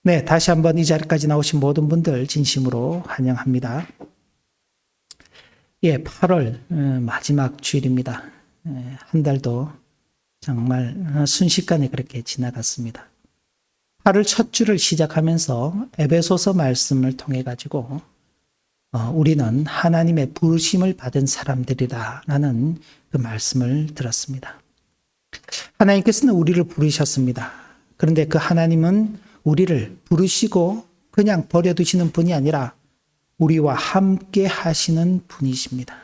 네, 다시 한번 이 자리까지 나오신 모든 분들 진심으로 환영합니다. 예, 8월 마지막 주일입니다. 한 달도 정말 순식간에 그렇게 지나갔습니다. 8월 첫 주를 시작하면서 에베소서 말씀을 통해 가지고 우리는 하나님의 부르심을 받은 사람들이라는 그 말씀을 들었습니다. 하나님께서는 우리를 부르셨습니다. 그런데 그 하나님은 우리를 부르시고 그냥 버려두시는 분이 아니라 우리와 함께 하시는 분이십니다.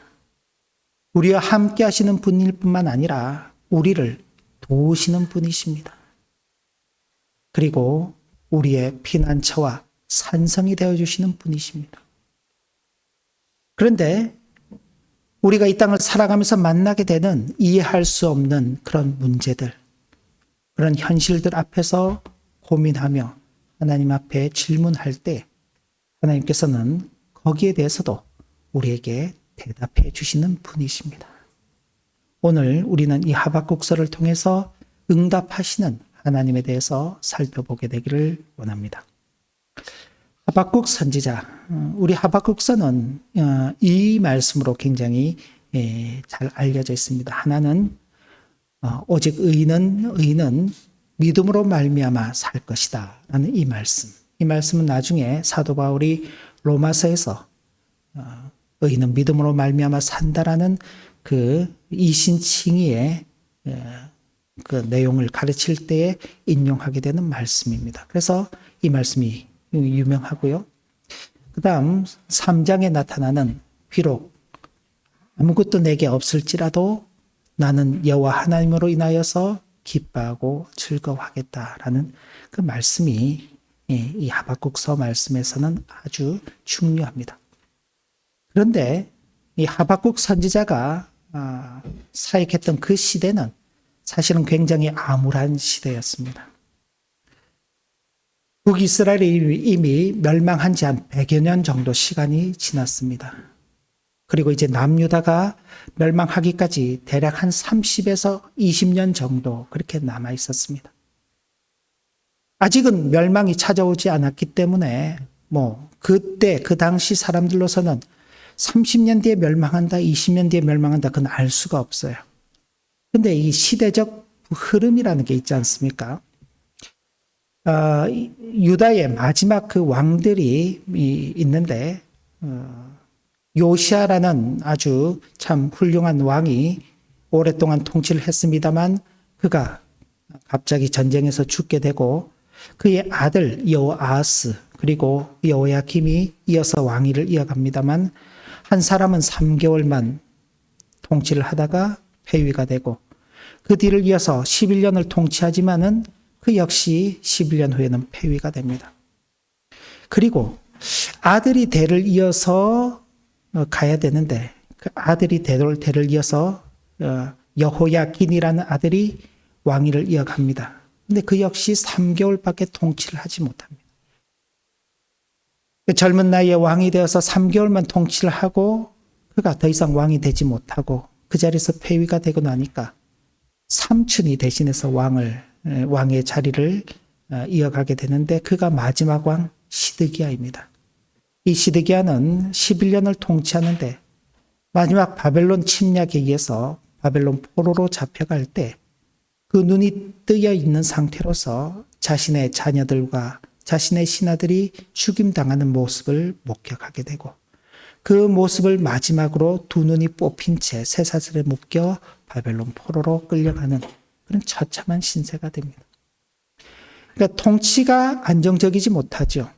우리와 함께 하시는 분일 뿐만 아니라 우리를 도우시는 분이십니다. 그리고 우리의 피난처와 산성이 되어주시는 분이십니다. 그런데 우리가 이 땅을 살아가면서 만나게 되는 이해할 수 없는 그런 문제들, 그런 현실들 앞에서 고민하며 하나님 앞에 질문할 때 하나님께서는 거기에 대해서도 우리에게 대답해 주시는 분이십니다. 오늘 우리는 이 하박국서를 통해서 응답하시는 하나님에 대해서 살펴보게 되기를 원합니다. 하박국 선지자, 우리 하박국서는 이 말씀으로 굉장히 잘 알려져 있습니다. 하나는 오직 의인은 믿음으로 말미암아 살 것이다 라는 이 말씀. 이 말씀은 나중에 사도 바울이 로마서에서 의인은 믿음으로 말미암아 산다라는 그 이신칭의의 그 내용을 가르칠 때에 인용하게 되는 말씀입니다. 그래서 이 말씀이 유명하고요. 그 다음 3장에 나타나는 비록 아무것도 내게 없을지라도 나는 여호와 하나님으로 인하여서 기뻐하고 즐거워하겠다라는 그 말씀이 이 하박국서 말씀에서는 아주 중요합니다. 그런데 이 하박국 선지자가 사역했던 그 시대는 사실은 굉장히 암울한 시대였습니다. 북이스라엘이 이미 멸망한 지 한 100여 년 정도 시간이 지났습니다. 그리고 이제 남유다가 멸망하기까지 대략 한 30에서 20년 정도 그렇게 남아 있었습니다. 아직은 멸망이 찾아오지 않았기 때문에 그때 그 당시 사람들로서는 30년 뒤에 멸망한다, 20년 뒤에 멸망한다, 그건 알 수가 없어요. 근데 이 시대적 흐름이라는 게 있지 않습니까? 유다의 마지막 그 왕들이 있는데 요시아라는 아주 참 훌륭한 왕이 오랫동안 통치를 했습니다만 그가 갑자기 전쟁에서 죽게 되고 그의 아들 여호아하스 그리고 여호야김이 이어서 왕위를 이어갑니다만 한 사람은 3개월만 통치를 하다가 폐위가 되고 그 뒤를 이어서 11년을 통치하지만은 그 역시 11년 후에는 폐위가 됩니다. 그리고 아들이 대를 이어서 가야 되는데 그 아들이 대를 이어서 여호야긴이라는 아들이 왕위를 이어갑니다. 근데 그 역시 3개월밖에 통치를 하지 못합니다. 젊은 나이에 왕이 되어서 3개월만 통치를 하고 그가 더 이상 왕이 되지 못하고 그 자리에서 폐위가 되고 나니까 삼촌이 대신해서 왕의 자리를 이어가게 되는데 그가 마지막 왕 시드기야입니다. 이 시드기야는 11년을 통치하는데 마지막 바벨론 침략에 의해서 바벨론 포로로 잡혀갈 때 그 눈이 뜨여 있는 상태로서 자신의 자녀들과 자신의 신하들이 죽임당하는 모습을 목격하게 되고 그 모습을 마지막으로 두 눈이 뽑힌 채 쇠사슬에 묶여 바벨론 포로로 끌려가는 그런 처참한 신세가 됩니다. 그러니까 통치가 안정적이지 못하죠.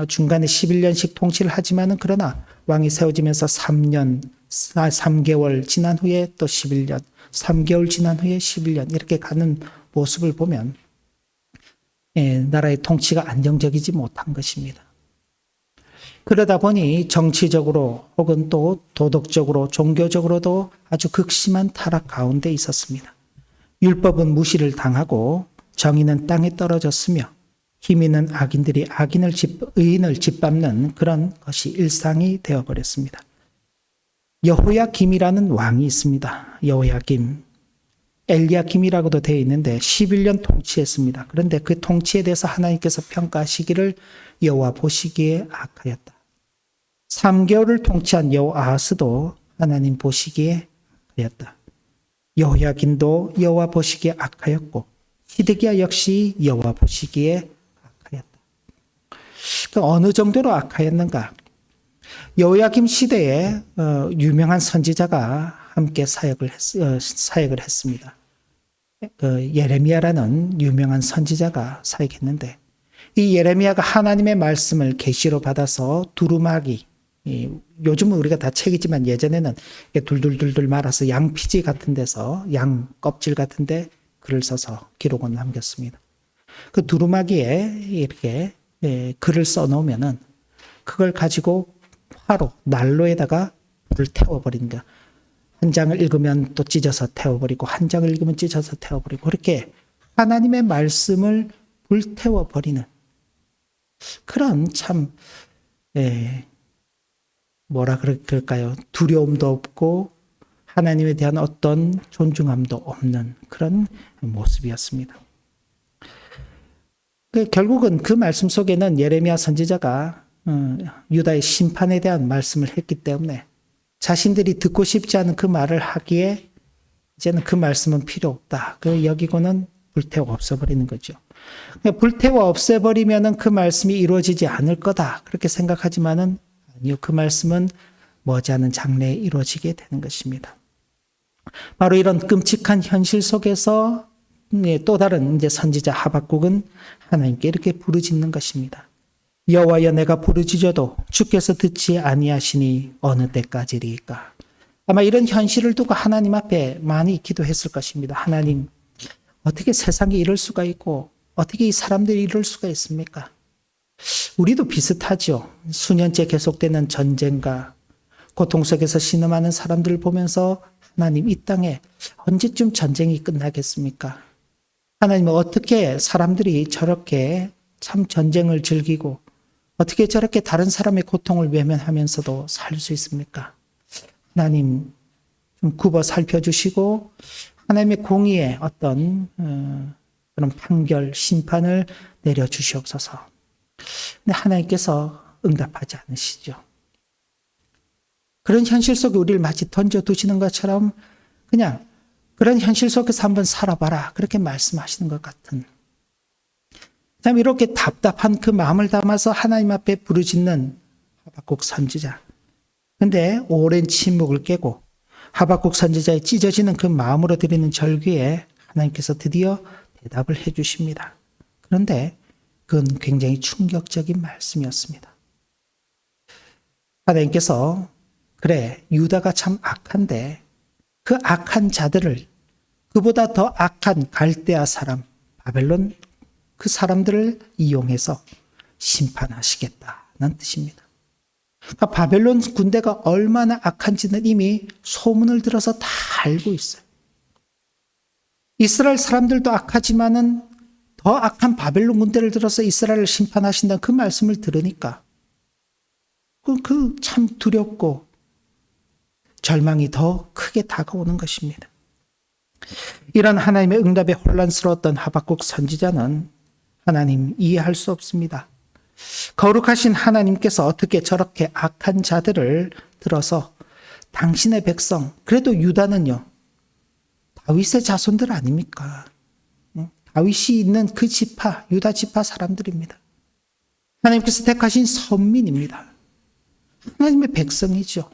중간에 11년씩 통치를 하지만은 그러나 왕이 세워지면서 3개월 지난 후에 또 11년, 3개월 지난 후에 11년 이렇게 가는 모습을 보면 나라의 통치가 안정적이지 못한 것입니다. 그러다 보니 정치적으로 혹은 또 도덕적으로 종교적으로도 아주 극심한 타락 가운데 있었습니다. 율법은 무시를 당하고 정의는 땅에 떨어졌으며 힘 있는 악인들이 의인을 짓밟는 그런 것이 일상이 되어버렸습니다. 여호야김이라는 왕이 있습니다. 여호야김. 엘리야김이라고도 되어 있는데 11년 통치했습니다. 그런데 그 통치에 대해서 하나님께서 평가하시기를 여호와 보시기에 악하였다. 3개월을 통치한 여호아하스도 하나님 보시기에 악하였다. 여호야긴도 여호와 보시기에 악하였고 시드기야 역시 여호와 보시기에 악하였다. 어느 정도로 악하였는가? 여호야김 시대에 유명한 선지자가 함께 사역을 했습니다. 예레미야라는 유명한 선지자가 사역했는데 이 예레미야가 하나님의 말씀을 계시로 받아서 두루마기, 요즘은 우리가 다 책이지만 예전에는 둘둘둘둘 말아서 양피지 같은 데서 양 껍질 같은 데 글을 써서 기록을 남겼습니다. 그 두루마기에 이렇게 글을 써놓으면은 그걸 가지고 화로, 난로에다가 불을 태워버린 거야. 한 장을 읽으면 또 찢어서 태워버리고 한 장을 읽으면 찢어서 태워버리고 그렇게 하나님의 말씀을 불태워버리는 그런 참 뭐라 그럴까요? 두려움도 없고 하나님에 대한 어떤 존중함도 없는 그런 모습이었습니다. 결국은 그 말씀 속에는 예레미야 선지자가 유다의 심판에 대한 말씀을 했기 때문에 자신들이 듣고 싶지 않은 그 말을 하기에 이제는 그 말씀은 필요 없다. 여기고는 불태워 없애버리는 거죠. 불태워 없애버리면은 그 말씀이 이루어지지 않을 거다. 그렇게 생각하지만은 아니요. 그 말씀은 머지않은 장래에 이루어지게 되는 것입니다. 바로 이런 끔찍한 현실 속에서 또 다른 이제 선지자 하박국은 하나님께 이렇게 부르짖는 것입니다. 여호와여 내가 부르짖어도 주께서 듣지 아니하시니 어느 때까지리까. 아마 이런 현실을 두고 하나님 앞에 많이 기도했을 것입니다. 하나님, 어떻게 세상에 이럴 수가 있고 어떻게 이 사람들이 이럴 수가 있습니까? 우리도 비슷하죠. 수년째 계속되는 전쟁과 고통 속에서 신음하는 사람들을 보면서 하나님 이 땅에 언제쯤 전쟁이 끝나겠습니까? 하나님은 어떻게 사람들이 저렇게 참 전쟁을 즐기고 어떻게 저렇게 다른 사람의 고통을 외면하면서도 살 수 있습니까? 하나님 좀 굽어 살펴주시고 하나님의 공의의 어떤 그런 판결, 심판을 내려주시옵소서. 근데 하나님께서 응답하지 않으시죠. 그런 현실 속에 우리를 마치 던져두시는 것처럼 그냥 그런 현실 속에서 한번 살아봐라. 그렇게 말씀하시는 것 같은. 참 이렇게 답답한 그 마음을 담아서 하나님 앞에 부르짖는 하박국 선지자. 근데 오랜 침묵을 깨고 하박국 선지자의 찢어지는 그 마음으로 드리는 절규에 하나님께서 드디어 대답을 해 주십니다. 그런데 그건 굉장히 충격적인 말씀이었습니다. 하나님께서 그래 유다가 참 악한데 그 악한 자들을 그보다 더 악한 갈대아 사람 바벨론 그 사람들을 이용해서 심판하시겠다는 뜻입니다. 그러니까 바벨론 군대가 얼마나 악한지는 이미 소문을 들어서 다 알고 있어요. 이스라엘 사람들도 악하지만은 더 악한 바벨론 군대를 들어서 이스라엘을 심판하신다는 그 말씀을 들으니까 그 참 두렵고 절망이 더 크게 다가오는 것입니다. 이런 하나님의 응답에 혼란스러웠던 하박국 선지자는 하나님 이해할 수 없습니다. 거룩하신 하나님께서 어떻게 저렇게 악한 자들을 들어서 당신의 백성, 그래도 유다는요, 다윗의 자손들 아닙니까? 다윗이 있는 그 지파, 유다 지파 사람들입니다. 하나님께서 택하신 선민입니다. 하나님의 백성이죠.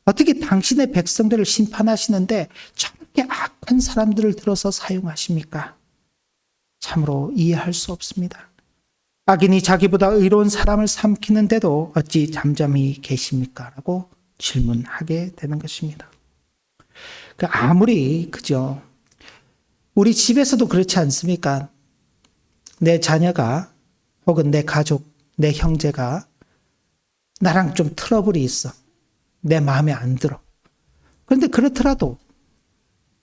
어떻게 당신의 백성들을 심판하시는데 저렇게 악한 사람들을 들어서 사용하십니까? 참으로 이해할 수 없습니다. 악인이 자기보다 의로운 사람을 삼키는데도 어찌 잠잠히 계십니까? 라고 질문하게 되는 것입니다. 아무리 그죠? 우리 집에서도 그렇지 않습니까? 내 자녀가 혹은 내 가족, 내 형제가 나랑 좀 트러블이 있어. 내 마음에 안 들어. 그런데 그렇더라도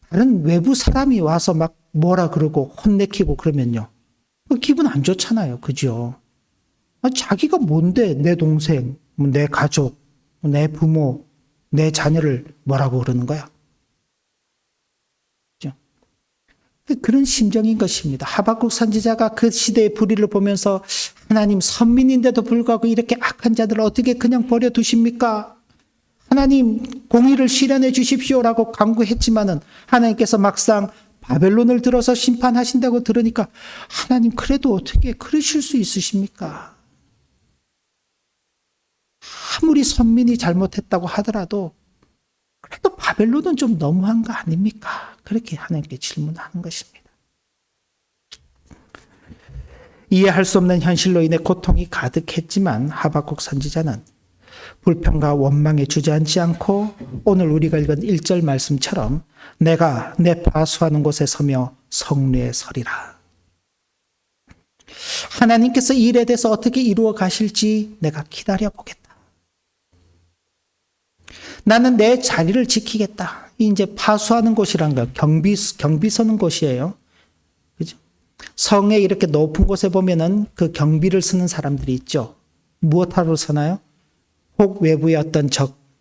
다른 외부 사람이 와서 막 뭐라 그러고 혼내키고 그러면요. 기분 안 좋잖아요. 그죠? 자기가 뭔데 내 동생, 내 가족, 내 부모, 내 자녀를 뭐라고 그러는 거야? 그죠? 그런 심정인 것입니다. 하박국 선지자가 그 시대의 불의를 보면서 하나님 선민인데도 불구하고 이렇게 악한 자들을 어떻게 그냥 버려두십니까? 하나님 공의를 실현해 주십시오라고 간구했지만은 하나님께서 막상 바벨론을 들어서 심판하신다고 들으니까 하나님 그래도 어떻게 그러실 수 있으십니까? 아무리 선민이 잘못했다고 하더라도 그래도 바벨론은 좀 너무한 거 아닙니까? 그렇게 하나님께 질문하는 것입니다. 이해할 수 없는 현실로 인해 고통이 가득했지만 하박국 선지자는 불평과 원망에 주저앉지 않고 오늘 우리가 읽은 1절 말씀처럼 내가 내 파수하는 곳에 서며 성례에 서리라. 하나님께서 이 일에 대해서 어떻게 이루어 가실지 내가 기다려보겠다. 나는 내 자리를 지키겠다. 이제 파수하는 곳이란 거 경비 서는 곳이에요. 그죠? 성에 이렇게 높은 곳에 보면은 그 경비를 쓰는 사람들이 있죠. 무엇하러 서나요? 혹 외부의 어떤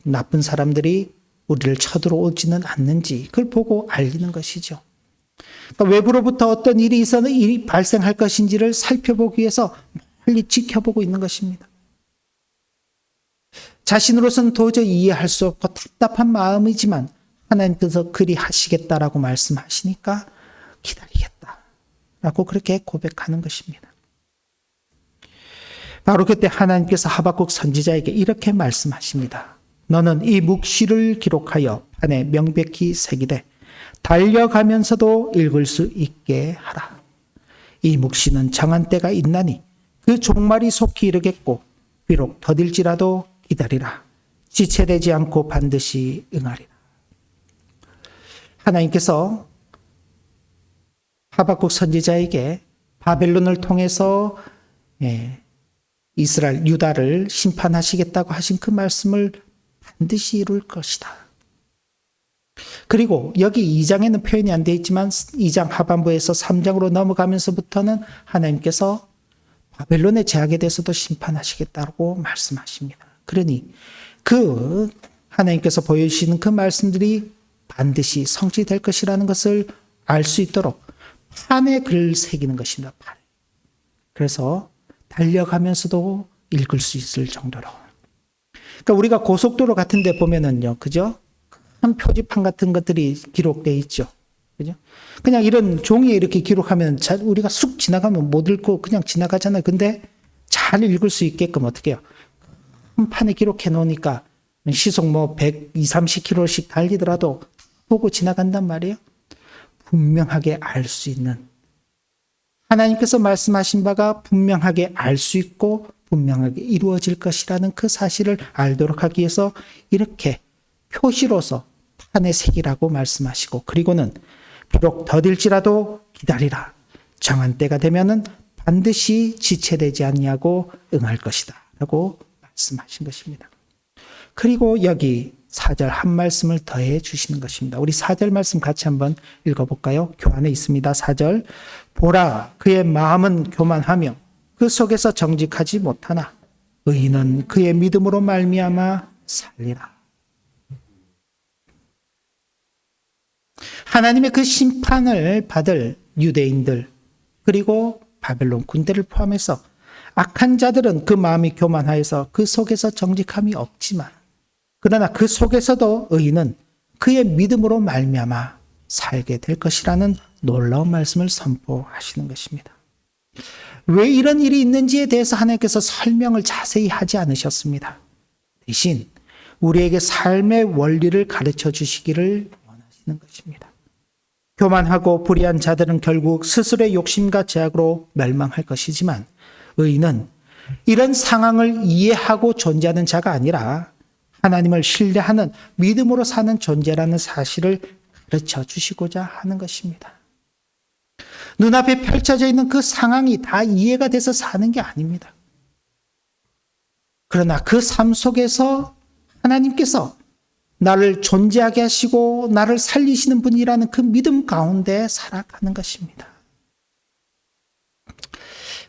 나쁜 사람들이 우리를 쳐들어오지는 않는지 그걸 보고 알리는 것이죠. 그러니까 외부로부터 어떤 일이 발생할 것인지를 살펴보기 위해서 멀리 지켜보고 있는 것입니다. 자신으로서는 도저히 이해할 수 없고 답답한 마음이지만 하나님께서 그리 하시겠다라고 말씀하시니까 기다리겠다라고 그렇게 고백하는 것입니다. 바로 그때 하나님께서 하박국 선지자에게 이렇게 말씀하십니다. 너는 이 묵시를 기록하여 판에 명백히 새기되 달려가면서도 읽을 수 있게 하라. 이 묵시는 정한 때가 있나니 그 종말이 속히 이르겠고 비록 더딜지라도 기다리라. 지체되지 않고 반드시 응하리라. 하나님께서 하박국 선지자에게 바벨론을 통해서 이스라엘, 유다를 심판하시겠다고 하신 그 말씀을 반드시 이룰 것이다. 그리고 여기 2장에는 표현이 안 되어 있지만 2장 하반부에서 3장으로 넘어가면서부터는 하나님께서 바벨론의 제약에 대해서도 심판하시겠다고 말씀하십니다. 그러니 그 하나님께서 보여주시는 그 말씀들이 반드시 성취될 것이라는 것을 알 수 있도록 판에 글을 새기는 것입니다. 판. 그래서 달려가면서도 읽을 수 있을 정도로. 그러니까 우리가 고속도로 같은 데 보면은요, 그죠? 큰 표지판 같은 것들이 기록되어 있죠. 그죠? 그냥 이런 종이에 이렇게 기록하면 우리가 쑥 지나가면 못 읽고 그냥 지나가잖아요. 근데 잘 읽을 수 있게끔 어떻게 해요? 한 판에 기록해 놓으니까 시속 120, 30km씩 달리더라도 보고 지나간단 말이에요. 분명하게 알 수 있는 하나님께서 말씀하신 바가 분명하게 알 수 있고 분명하게 이루어질 것이라는 그 사실을 알도록 하기 위해서 이렇게 표시로서 판에 새기라고 말씀하시고 그리고는 비록 더딜지라도 기다리라. 정한 때가 되면은 반드시 지체되지 않냐고 응할 것이다. 라고 말씀하신 것입니다. 그리고 여기 4절 한 말씀을 더해 주시는 것입니다. 우리 4절 말씀 같이 한번 읽어볼까요? 교환에 있습니다. 4절 보라 그의 마음은 교만하며 그 속에서 정직하지 못하나 의인은 그의 믿음으로 말미암아 살리라. 하나님의 그 심판을 받을 유대인들 그리고 바벨론 군대를 포함해서 악한 자들은 그 마음이 교만하여서 그 속에서 정직함이 없지만 그러나 그 속에서도 의인은 그의 믿음으로 말미암아 살게 될 것이라는 놀라운 말씀을 선포하시는 것입니다. 왜 이런 일이 있는지에 대해서 하나님께서 설명을 자세히 하지 않으셨습니다. 대신 우리에게 삶의 원리를 가르쳐 주시기를 원하시는 것입니다. 교만하고 불의한 자들은 결국 스스로의 욕심과 제약으로 멸망할 것이지만 의인은 이런 상황을 이해하고 존재하는 자가 아니라 하나님을 신뢰하는 믿음으로 사는 존재라는 사실을 가르쳐 주시고자 하는 것입니다. 눈앞에 펼쳐져 있는 그 상황이 다 이해가 돼서 사는 게 아닙니다. 그러나 그 삶 속에서 하나님께서 나를 존재하게 하시고 나를 살리시는 분이라는 그 믿음 가운데 살아가는 것입니다.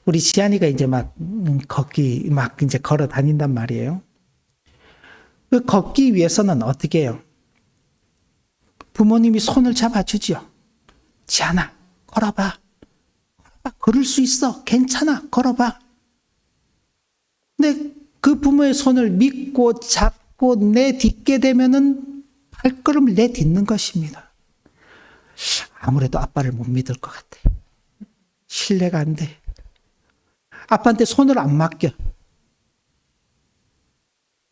우리 지안이가 이제 이제 걸어 다닌단 말이에요. 그 걷기 위해서는 어떻게 해요? 부모님이 손을 잡아주지요. 지안아, 걸어봐. 걸을 수 있어. 괜찮아. 걸어봐. 근데 그 부모의 손을 믿고 잡고 내딛게 되면은 발걸음을 내딛는 것입니다. 아무래도 아빠를 못 믿을 것 같아. 신뢰가 안 돼. 아빠한테 손을 안 맡겨.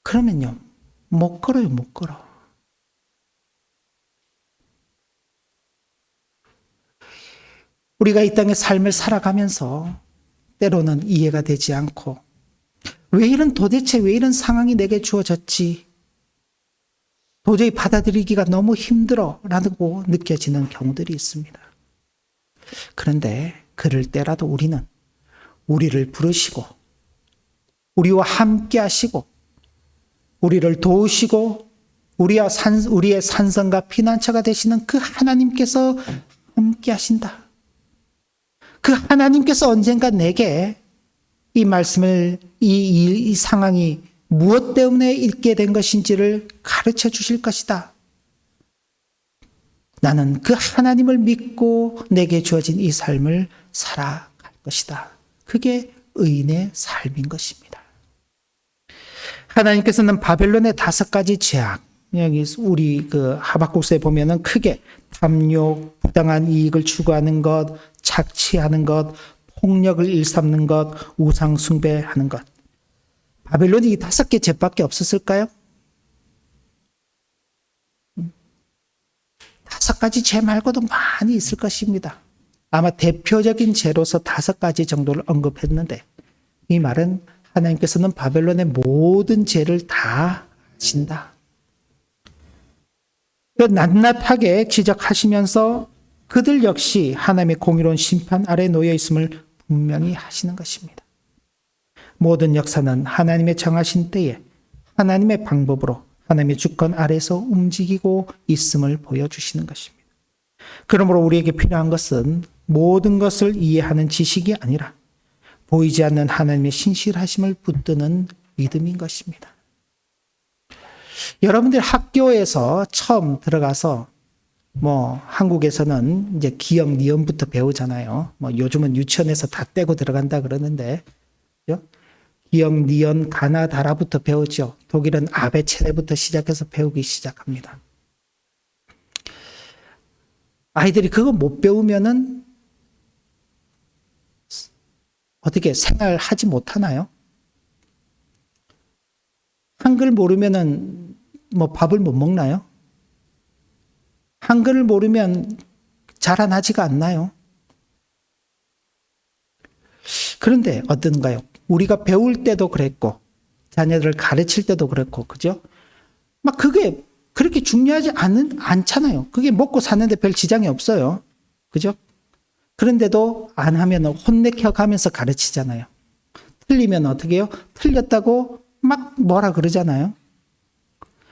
그러면요, 못 걸어요, 못 걸어. 우리가 이 땅의 삶을 살아가면서 때로는 이해가 되지 않고 도대체 왜 이런 상황이 내게 주어졌지? 도저히 받아들이기가 너무 힘들어라고 느껴지는 경우들이 있습니다. 그런데 그럴 때라도 우리는 우리를 부르시고 우리와 함께 하시고 우리를 도우시고 우리의 산성과 피난처가 되시는 그 하나님께서 함께 하신다. 그 하나님께서 언젠가 내게 이 말씀을 이 상황이 무엇 때문에 읽게 된 것인지를 가르쳐 주실 것이다. 나는 그 하나님을 믿고 내게 주어진 이 삶을 살아갈 것이다. 그게 의인의 삶인 것입니다. 하나님께서는 바벨론의 5가지 죄악, 여기 우리 하박국서에 보면은 크게 탐욕, 부당한 이익을 추구하는 것, 착취하는 것, 폭력을 일삼는 것, 우상 숭배하는 것. 바벨론이 이 5개 죄밖에 없었을까요? 5가지 죄 말고도 많이 있을 것입니다. 아마 대표적인 죄로서 5가지 정도를 언급했는데 이 말은 하나님께서는 바벨론의 모든 죄를 다 아신다. 낱낱하게 지적하시면서 그들 역시 하나님의 공의로운 심판 아래 놓여 있음을 분명히 하시는 것입니다. 모든 역사는 하나님의 정하신 때에 하나님의 방법으로 하나님의 주권 아래서 움직이고 있음을 보여주시는 것입니다. 그러므로 우리에게 필요한 것은 모든 것을 이해하는 지식이 아니라 보이지 않는 하나님의 신실하심을 붙드는 믿음인 것입니다. 여러분들 학교에서 처음 들어가서 한국에서는 이제 기역, 니은부터 배우잖아요. 요즘은 유치원에서 다 떼고 들어간다 그러는데, 그죠? 기역, 니은, 가나, 다라부터 배우죠. 독일은 아베체레부터 시작해서 배우기 시작합니다. 아이들이 그거 못 배우면은 어떻게 생활하지 못하나요? 한글 모르면은 밥을 못 먹나요? 한글을 모르면 자라나지가 않나요? 그런데 어떤가요? 우리가 배울 때도 그랬고 자녀들을 가르칠 때도 그랬고, 그죠? 그게 그렇게 중요하지 않잖아요. 그게 먹고 사는데 별 지장이 없어요. 그죠? 그런데도 안 하면 혼내켜 가면서 가르치잖아요. 틀리면 어떻게 해요? 틀렸다고 뭐라 그러잖아요.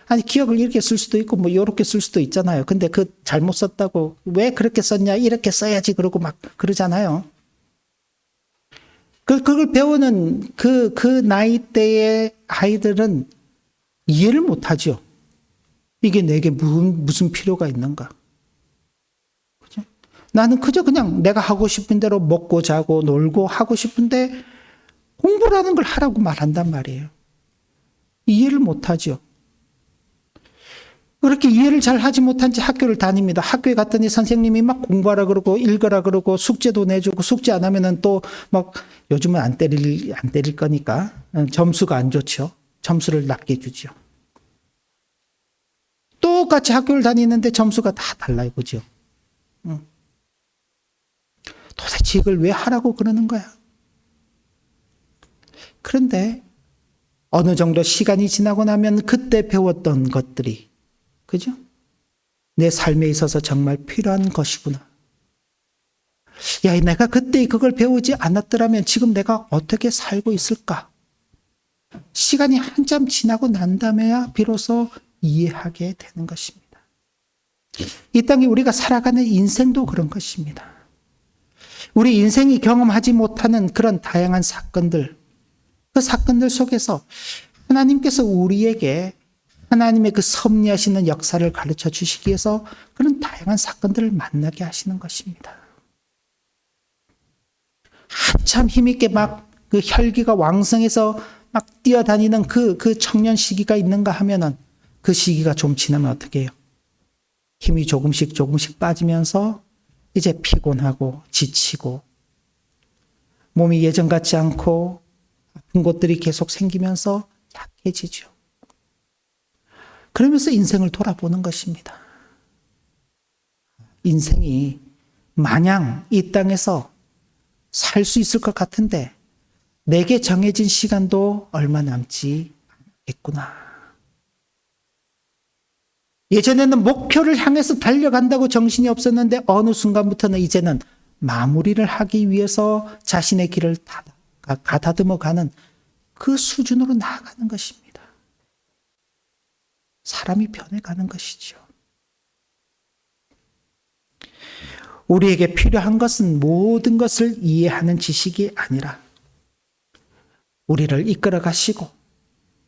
아니, 기억을 이렇게 쓸 수도 있고, 이렇게 쓸 수도 있잖아요. 근데 잘못 썼다고, 왜 그렇게 썼냐, 이렇게 써야지, 그러고 그러잖아요. 그걸 배우는 그 나이대의 아이들은 이해를 못 하죠. 이게 내게 무슨 필요가 있는가. 그죠? 나는 그저 그냥 내가 하고 싶은 대로 먹고 자고 놀고 하고 싶은데 공부라는 걸 하라고 말한단 말이에요. 이해를 못 하죠. 그렇게 이해를 잘 하지 못한 채 학교를 다닙니다. 학교에 갔더니 선생님이 공부하라 그러고 읽으라 그러고 숙제도 내주고 숙제 안 하면은 또 요즘은 안 때릴 거니까 점수가 안 좋죠. 점수를 낮게 주죠. 똑같이 학교를 다니는데 점수가 다 달라요. 그죠? 도대체 이걸 왜 하라고 그러는 거야? 그런데 어느 정도 시간이 지나고 나면 그때 배웠던 것들이, 그죠? 내 삶에 있어서 정말 필요한 것이구나. 야, 내가 그때 그걸 배우지 않았더라면 지금 내가 어떻게 살고 있을까? 시간이 한참 지나고 난 다음에야 비로소 이해하게 되는 것입니다. 이 땅에 우리가 살아가는 인생도 그런 것입니다. 우리 인생이 경험하지 못하는 그런 다양한 사건들, 그 사건들 속에서 하나님께서 우리에게 하나님의 그 섭리하시는 역사를 가르쳐 주시기 위해서 그런 다양한 사건들을 만나게 하시는 것입니다. 한참 힘있게 막 그 혈기가 왕성해서 막 뛰어다니는 그 청년 시기가 있는가 하면은 그 시기가 좀 지나면 어떻게 해요? 힘이 조금씩 빠지면서 이제 피곤하고 지치고 몸이 예전 같지 않고 아픈 곳들이 계속 생기면서 약해지죠. 그러면서 인생을 돌아보는 것입니다. 인생이 마냥 이 땅에서 살 수 있을 것 같은데 내게 정해진 시간도 얼마 남지 않겠구나. 예전에는 목표를 향해서 달려간다고 정신이 없었는데 어느 순간부터는 이제는 마무리를 하기 위해서 자신의 길을 가다듬어 가는 그 수준으로 나아가는 것입니다. 사람이 변해가는 것이죠. 우리에게 필요한 것은 모든 것을 이해하는 지식이 아니라 우리를 이끌어 가시고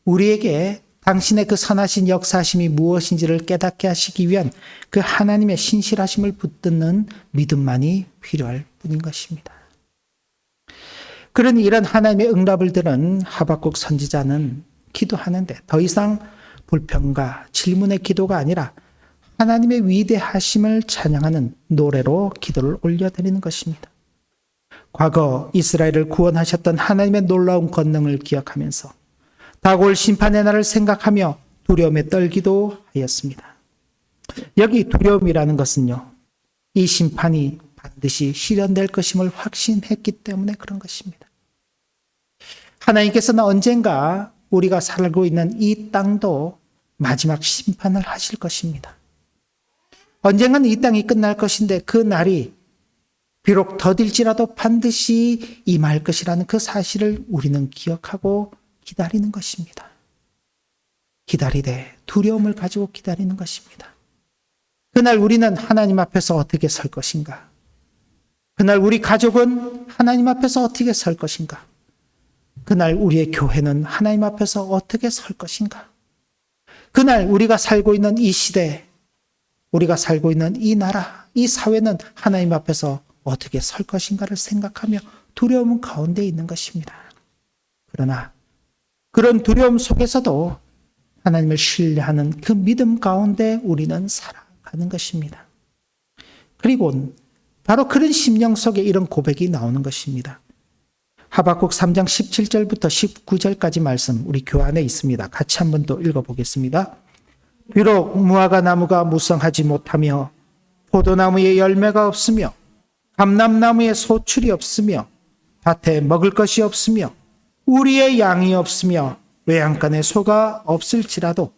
우리에게 당신의 그 선하신 역사심이 무엇인지를 깨닫게 하시기 위한 그 하나님의 신실하심을 붙드는 믿음만이 필요할 뿐인 것입니다. 그러니 이런 하나님의 응답을 들은 하박국 선지자는 기도하는데 더 이상 불평과 질문의 기도가 아니라 하나님의 위대하심을 찬양하는 노래로 기도를 올려드리는 것입니다. 과거 이스라엘을 구원하셨던 하나님의 놀라운 권능을 기억하면서 다가올 심판의 날을 생각하며 두려움에 떨기도 하였습니다. 여기 두려움이라는 것은요, 이 심판이 반드시 실현될 것임을 확신했기 때문에 그런 것입니다. 하나님께서는 언젠가 우리가 살고 있는 이 땅도 마지막 심판을 하실 것입니다. 언젠가는 이 땅이 끝날 것인데 그 날이 비록 더딜지라도 반드시 임할 것이라는 그 사실을 우리는 기억하고 기다리는 것입니다. 기다리되 두려움을 가지고 기다리는 것입니다. 그날 우리는 하나님 앞에서 어떻게 설 것인가? 그날 우리 가족은 하나님 앞에서 어떻게 설 것인가? 그날 우리의 교회는 하나님 앞에서 어떻게 설 것인가? 그날 우리가 살고 있는 이 시대, 우리가 살고 있는 이 나라, 이 사회는 하나님 앞에서 어떻게 설 것인가를 생각하며 두려움 가운데 있는 것입니다. 그러나 그런 두려움 속에서도 하나님을 신뢰하는 그 믿음 가운데 우리는 살아가는 것입니다. 그리고 바로 그런 심령 속에 이런 고백이 나오는 것입니다. 하박국 3장 17절부터 19절까지 말씀 우리 교환에 있습니다. 같이 한번 더 읽어보겠습니다. 비록 무화과 나무가 무성하지 못하며 포도나무에 열매가 없으며 감람나무에 소출이 없으며 밭에 먹을 것이 없으며 우리의 양이 없으며 외양간에 소가 없을지라도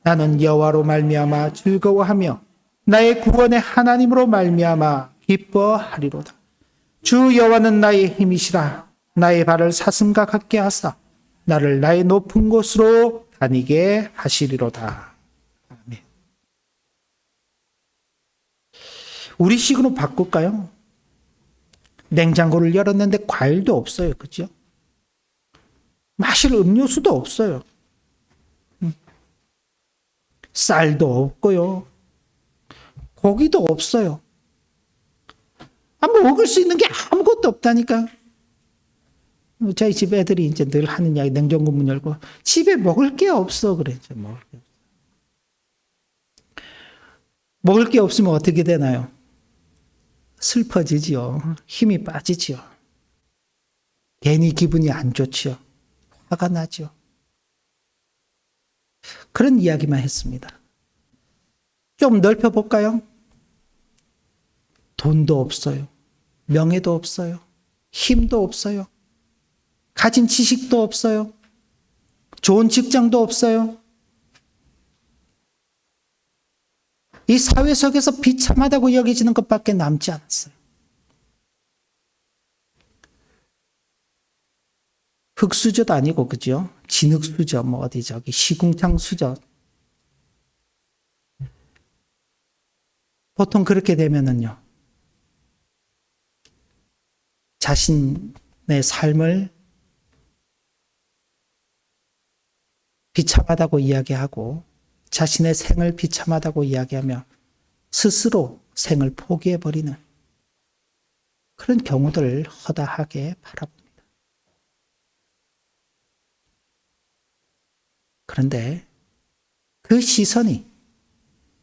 나는 여호와로 말미암아 즐거워하며 나의 구원의 하나님으로 말미암아 기뻐하리로다. 주 여호와는 나의 힘이시라. 나의 발을 사슴과 같게 하사 나를 나의 높은 곳으로 다니게 하시리로다. 아멘. 우리식으로 바꿀까요? 냉장고를 열었는데 과일도 없어요. 그죠? 마실 음료수도 없어요. 쌀도 없고요. 고기도 없어요. 먹을 수 있는 게 아무것도 없다니까. 저희 집 애들이 이제 늘 하는 이야기, 냉장고 문 열고 집에 먹을 게 없어 그래. 먹을 게 없어. 먹을 게 없으면 어떻게 되나요? 슬퍼지지요. 힘이 빠지지요. 괜히 기분이 안 좋지요. 화가 나죠. 그런 이야기만 했습니다. 좀 넓혀볼까요? 돈도 없어요. 명예도 없어요. 힘도 없어요. 가진 지식도 없어요. 좋은 직장도 없어요. 이 사회 속에서 비참하다고 여겨지는 것밖에 남지 않았어요. 흙수저도 아니고, 그죠? 진흙수저, 시궁창 수저. 보통 그렇게 되면은요, 자신의 삶을 비참하다고 이야기하고 자신의 생을 비참하다고 이야기하며 스스로 생을 포기해버리는 그런 경우들을 허다하게 바라봅니다. 그런데 그 시선이,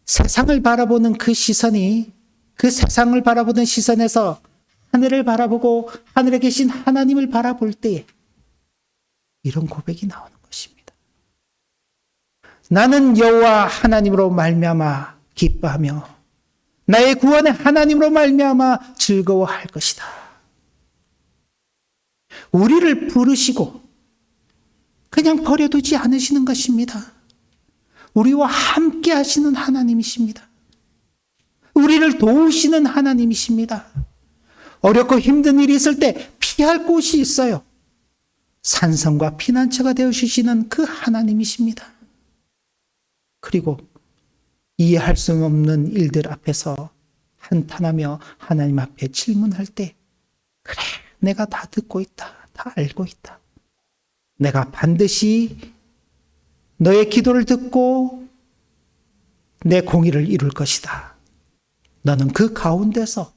세상을 바라보는 그 시선이, 그 세상을 바라보는 시선에서 하늘을 바라보고 하늘에 계신 하나님을 바라볼 때에 이런 고백이 나오는 것입니다. 나는 여호와 하나님으로 말미암아 기뻐하며 나의 구원의 하나님으로 말미암아 즐거워할 것이다. 우리를 부르시고 그냥 버려두지 않으시는 것입니다. 우리와 함께 하시는 하나님이십니다. 우리를 도우시는 하나님이십니다. 어렵고 힘든 일이 있을 때 피할 곳이 있어요. 산성과 피난처가 되어주시는 그 하나님이십니다. 그리고 이해할 수 없는 일들 앞에서 한탄하며 하나님 앞에 질문할 때, 그래, 내가 다 듣고 있다. 다 알고 있다. 내가 반드시 너의 기도를 듣고 내 공의를 이룰 것이다. 너는 그 가운데서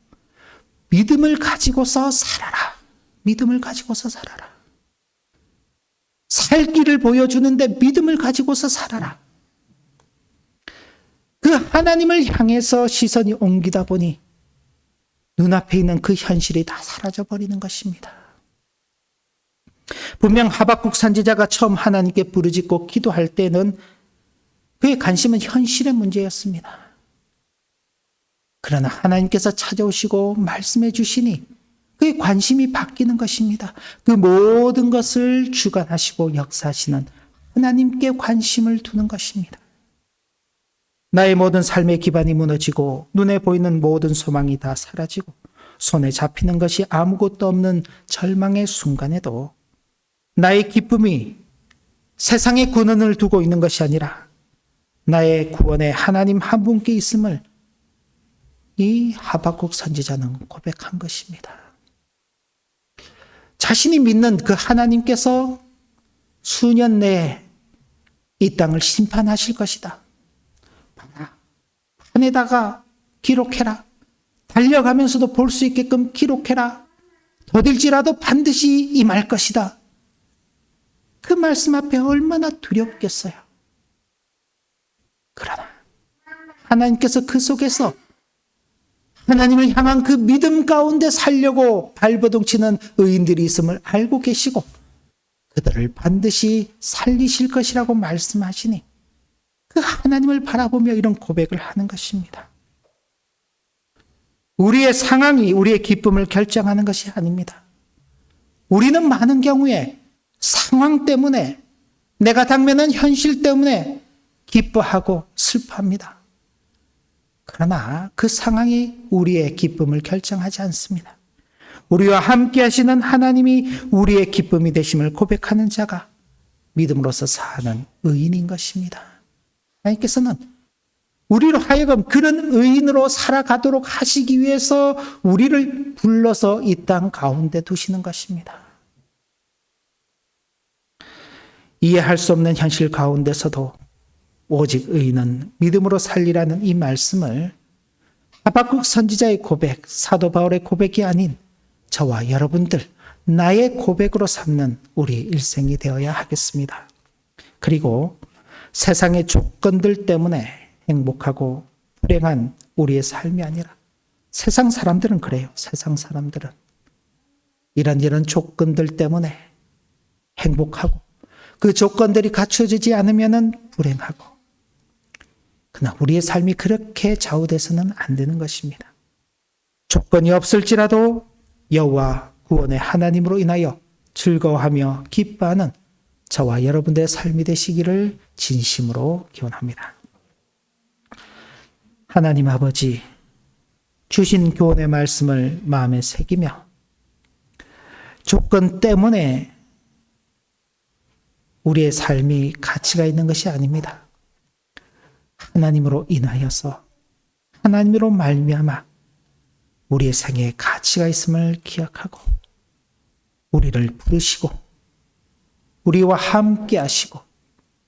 믿음을 가지고서 살아라. 믿음을 가지고서 살아라. 살 길을 보여주는데 믿음을 가지고서 살아라. 그 하나님을 향해서 시선이 옮기다 보니 눈앞에 있는 그 현실이 다 사라져버리는 것입니다. 분명 하박국 선지자가 처음 하나님께 부르짖고 기도할 때는 그의 관심은 현실의 문제였습니다. 그러나 하나님께서 찾아오시고 말씀해 주시니 그의 관심이 바뀌는 것입니다. 그 모든 것을 주관하시고 역사하시는 하나님께 관심을 두는 것입니다. 나의 모든 삶의 기반이 무너지고 눈에 보이는 모든 소망이 다 사라지고 손에 잡히는 것이 아무것도 없는 절망의 순간에도 나의 기쁨이 세상의 근원을 두고 있는 것이 아니라 나의 구원의 하나님 한 분께 있음을 이 하박국 선지자는 고백한 것입니다. 자신이 믿는 그 하나님께서 수년 내에 이 땅을 심판하실 것이다. 판에다가 기록해라. 달려가면서도 볼 수 있게끔 기록해라. 더딜지라도 반드시 임할 것이다. 그 말씀 앞에 얼마나 두렵겠어요. 그러나 하나님께서 그 속에서 하나님을 향한 그 믿음 가운데 살려고 발버둥치는 의인들이 있음을 알고 계시고 그들을 반드시 살리실 것이라고 말씀하시니 그 하나님을 바라보며 이런 고백을 하는 것입니다. 우리의 상황이 우리의 기쁨을 결정하는 것이 아닙니다. 우리는 많은 경우에 상황 때문에, 내가 당면한 현실 때문에 기뻐하고 슬퍼합니다. 그러나 그 상황이 우리의 기쁨을 결정하지 않습니다. 우리와 함께 하시는 하나님이 우리의 기쁨이 되심을 고백하는 자가 믿음으로서 사는 의인인 것입니다. 하나님께서는 우리로 하여금 그런 의인으로 살아가도록 하시기 위해서 우리를 불러서 이 땅 가운데 두시는 것입니다. 이해할 수 없는 현실 가운데서도 오직 의인은 믿음으로 살리라는 이 말씀을 하박국 선지자의 고백, 사도 바울의 고백이 아닌 저와 여러분들, 나의 고백으로 삼는 우리 일생이 되어야 하겠습니다. 그리고 세상의 조건들 때문에 행복하고 불행한 우리의 삶이 아니라 세상 사람들은 그래요. 세상 사람들은 이런 조건들 때문에 행복하고 그 조건들이 갖춰지지 않으면 불행하고, 그러나 우리의 삶이 그렇게 좌우돼서는 안 되는 것입니다. 조건이 없을지라도 여호와 구원의 하나님으로 인하여 즐거워하며 기뻐하는 저와 여러분들의 삶이 되시기를 진심으로 기원합니다. 하나님 아버지, 주신 교훈의 말씀을 마음에 새기며 조건 때문에 우리의 삶이 가치가 있는 것이 아닙니다. 하나님으로 인하여서, 하나님으로 말미암아 우리의 생애에 가치가 있음을 기억하고 우리를 부르시고 우리와 함께 하시고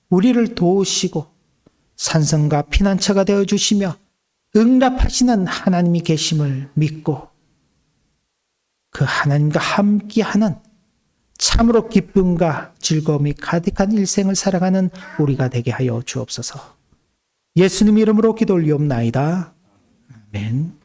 우리를 도우시고 산성과 피난처가 되어주시며 응답하시는 하나님이 계심을 믿고 그 하나님과 함께하는 참으로 기쁨과 즐거움이 가득한 일생을 살아가는 우리가 되게 하여 주옵소서. 예수님 이름으로 기도 올리옵나이다. 아멘.